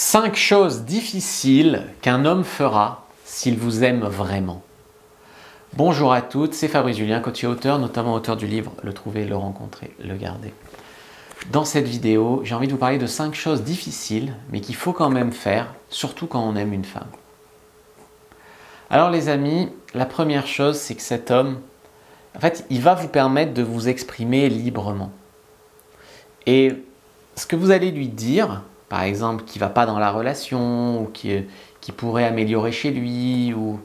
5 choses difficiles qu'un homme fera s'il vous aime vraiment. Bonjour à toutes, c'est Fabrice Julien, coach et auteur, notamment auteur du livre « Le trouver, le rencontrer, le garder ». Dans cette vidéo, j'ai envie de vous parler de 5 choses difficiles, mais qu'il faut quand même faire, surtout quand on aime une femme. Alors les amis, la première chose, c'est que cet homme, en fait, il va vous permettre de vous exprimer librement. Et ce que vous allez lui dire, par exemple, qui ne va pas dans la relation, ou qui pourrait améliorer chez lui, ou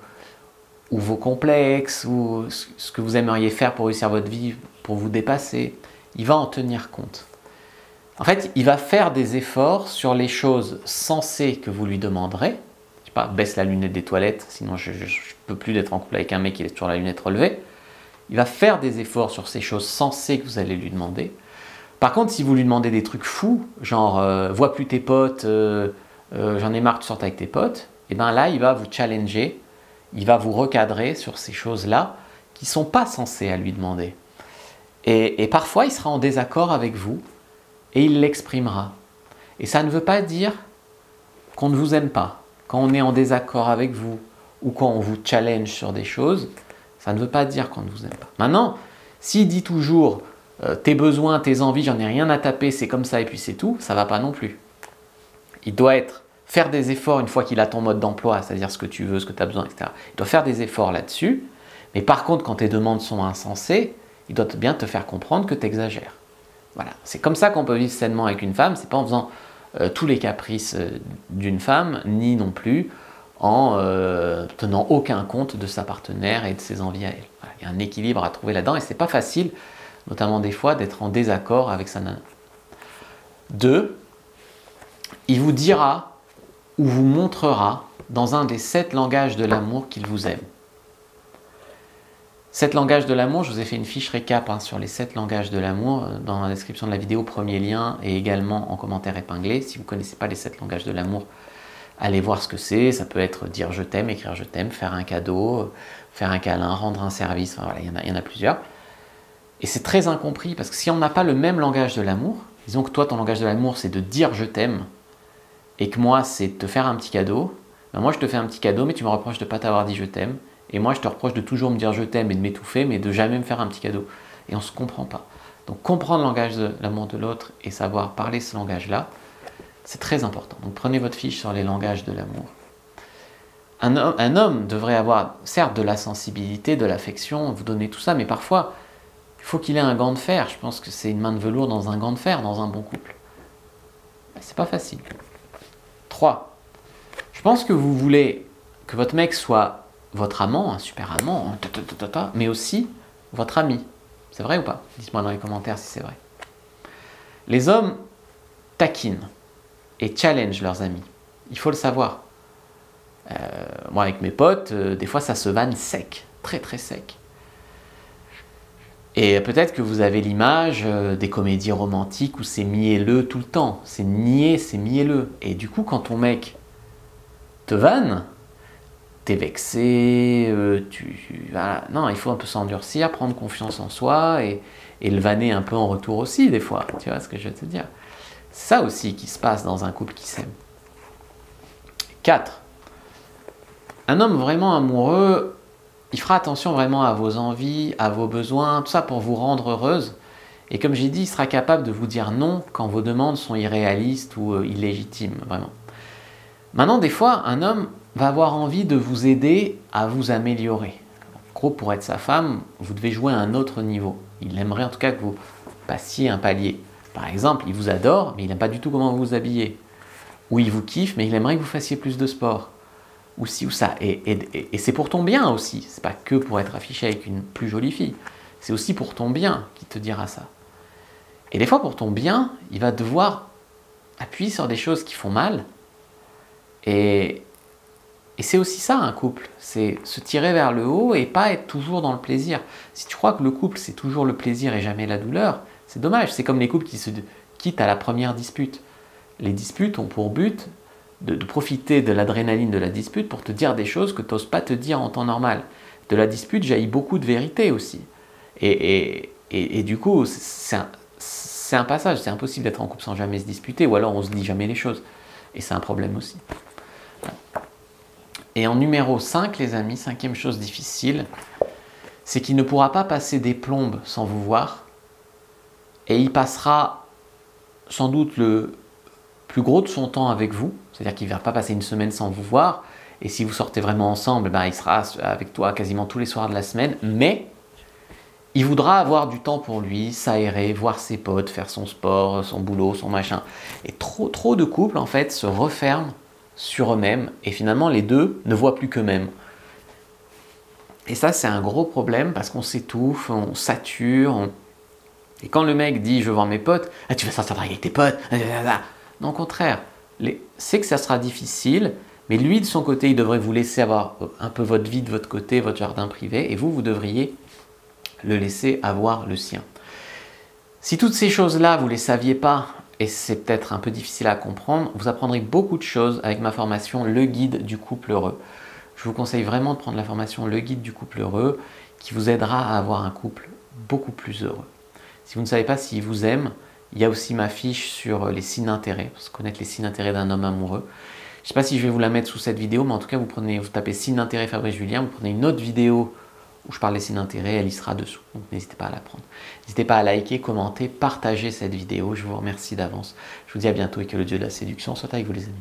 vos complexes, ou ce que vous aimeriez faire pour réussir votre vie, pour vous dépasser, il va en tenir compte. En fait, il va faire des efforts sur les choses sensées que vous lui demanderez. Je sais pas, baisse la lunette des toilettes, sinon je ne peux plus d'être en couple avec un mec qui laisse toujours la lunette relevée. Il va faire des efforts sur ces choses sensées que vous allez lui demander. Par contre, si vous lui demandez des trucs fous, genre vois plus tes potes, j'en ai marre que tu sortes avec tes potes, et bien là, il va vous challenger, il va vous recadrer sur ces choses-là qui ne sont pas censées à lui demander. Et parfois, il sera en désaccord avec vous et il l'exprimera. Et ça ne veut pas dire qu'on ne vous aime pas. Quand on est en désaccord avec vous ou quand on vous challenge sur des choses, ça ne veut pas dire qu'on ne vous aime pas. Maintenant, s'il dit toujours tes besoins, tes envies, j'en ai rien à taper, c'est comme ça et puis c'est tout, ça ne va pas non plus. Il doit faire des efforts une fois qu'il a ton mode d'emploi, c'est-à-dire ce que tu veux, ce que tu as besoin, etc. Il doit faire des efforts là-dessus, mais par contre, quand tes demandes sont insensées, il doit bien te faire comprendre que tu exagères. Voilà, c'est comme ça qu'on peut vivre sainement avec une femme, c'est pas en faisant tous les caprices d'une femme, ni non plus en tenant aucun compte de sa partenaire et de ses envies à elle. Voilà, il y a un équilibre à trouver là-dedans et c'est pas facile, notamment des fois, d'être en désaccord avec sa nana. 2, il vous dira ou vous montrera dans un des 7 langages de l'amour qu'il vous aime. 7 langages de l'amour, je vous ai fait une fiche récap sur les 7 langages de l'amour dans la description de la vidéo, premier lien et également en commentaire épinglé. Si vous ne connaissez pas les 7 langages de l'amour, allez voir ce que c'est. Ça peut être dire je t'aime, écrire je t'aime, faire un cadeau, faire un câlin, rendre un service, enfin, voilà, il y en a plusieurs. Et c'est très incompris parce que si on n'a pas le même langage de l'amour, disons que toi ton langage de l'amour c'est de dire je t'aime et que moi c'est de te faire un petit cadeau, ben moi je te fais un petit cadeau mais tu me reproches de ne pas t'avoir dit je t'aime. Et moi, je te reproche de toujours me dire je t'aime et de m'étouffer, mais de jamais me faire un petit cadeau. Et on ne se comprend pas. Donc, comprendre le langage de l'amour de l'autre et savoir parler ce langage-là, c'est très important. Donc, prenez votre fiche sur les langages de l'amour. Un homme devrait avoir, certes, de la sensibilité, de l'affection, vous donner tout ça, mais parfois, il faut qu'il ait un gant de fer. Je pense que c'est une main de velours dans un gant de fer, dans un bon couple. C'est pas facile. 3. Je pense que vous voulez que votre mec soit votre amant, un super amant, mais aussi votre ami. C'est vrai ou pas? Dites-moi dans les commentaires si c'est vrai. Les hommes taquinent et challengent leurs amis. Il faut le savoir. Moi, avec mes potes, des fois, ça se vanne sec, très très sec. Et peut-être que vous avez l'image des comédies romantiques où c'est mielleux tout le temps. C'est niais, c'est mielleux. Et du coup, quand ton mec te vanne, t'es vexé, voilà. Non, il faut un peu s'endurcir, prendre confiance en soi et le vanner un peu en retour aussi des fois, tu vois ce que je veux te dire. C'est ça aussi qui se passe dans un couple qui s'aime. 4. Un homme vraiment amoureux, il fera attention vraiment à vos envies, à vos besoins, tout ça pour vous rendre heureuse. Et comme j'ai dit, il sera capable de vous dire non quand vos demandes sont irréalistes ou illégitimes, vraiment. Maintenant, des fois, un homme va avoir envie de vous aider à vous améliorer. En gros, pour être sa femme, vous devez jouer à un autre niveau. Il aimerait en tout cas que vous passiez un palier. Par exemple, il vous adore, mais il n'aime pas du tout comment vous vous habillez. Ou il vous kiffe, mais il aimerait que vous fassiez plus de sport. Ou ci ou ça. Et c'est pour ton bien aussi. C'est pas que pour être affiché avec une plus jolie fille. C'est aussi pour ton bien qu'il te dira ça. Et des fois, pour ton bien, il va devoir appuyer sur des choses qui font mal. Et c'est aussi ça un couple, c'est se tirer vers le haut et pas être toujours dans le plaisir. Si tu crois que le couple c'est toujours le plaisir et jamais la douleur, c'est dommage. C'est comme les couples qui se quittent à la première dispute. Les disputes ont pour but de profiter de l'adrénaline de la dispute pour te dire des choses que tu n'oses pas te dire en temps normal. De la dispute jaillit beaucoup de vérité aussi. Et du coup, c'est un passage, c'est impossible d'être en couple sans jamais se disputer, ou alors on se dit jamais les choses. Et c'est un problème aussi. Et en numéro 5, les amis, cinquième chose difficile, c'est qu'il ne pourra pas passer des plombes sans vous voir. Et il passera sans doute le plus gros de son temps avec vous. C'est-à-dire qu'il ne va pas passer une semaine sans vous voir. Et si vous sortez vraiment ensemble, ben, il sera avec toi quasiment tous les soirs de la semaine. Mais il voudra avoir du temps pour lui, s'aérer, voir ses potes, faire son sport, son boulot, son machin. Et trop de couples, en fait, se referment sur eux-mêmes. Et finalement, les deux ne voient plus qu'eux-mêmes. Et ça, c'est un gros problème parce qu'on s'étouffe, on sature. Et quand le mec dit « je veux voir mes potes », ah, tu vas sortir avec tes potes. Non, au contraire, c'est que ça sera difficile, mais lui, de son côté, il devrait vous laisser avoir un peu votre vie de votre côté, votre jardin privé, et vous devriez le laisser avoir le sien. Si toutes ces choses-là, vous ne les saviez pas, et c'est peut-être un peu difficile à comprendre, vous apprendrez beaucoup de choses avec ma formation « Le guide du couple heureux ». Je vous conseille vraiment de prendre la formation « Le guide du couple heureux » qui vous aidera à avoir un couple beaucoup plus heureux. Si vous ne savez pas s'il vous aime, il y a aussi ma fiche sur les signes d'intérêt, pour connaître les signes d'intérêt d'un homme amoureux. Je ne sais pas si je vais vous la mettre sous cette vidéo, mais en tout cas, vous tapez signes d'intérêt Fabrice Julien, vous prenez une autre vidéo où je parle des signes d'intérêt, elle y sera dessous. Donc n'hésitez pas à la prendre. N'hésitez pas à liker, commenter, partager cette vidéo. Je vous remercie d'avance. Je vous dis à bientôt et que le Dieu de la séduction soit avec vous les amis.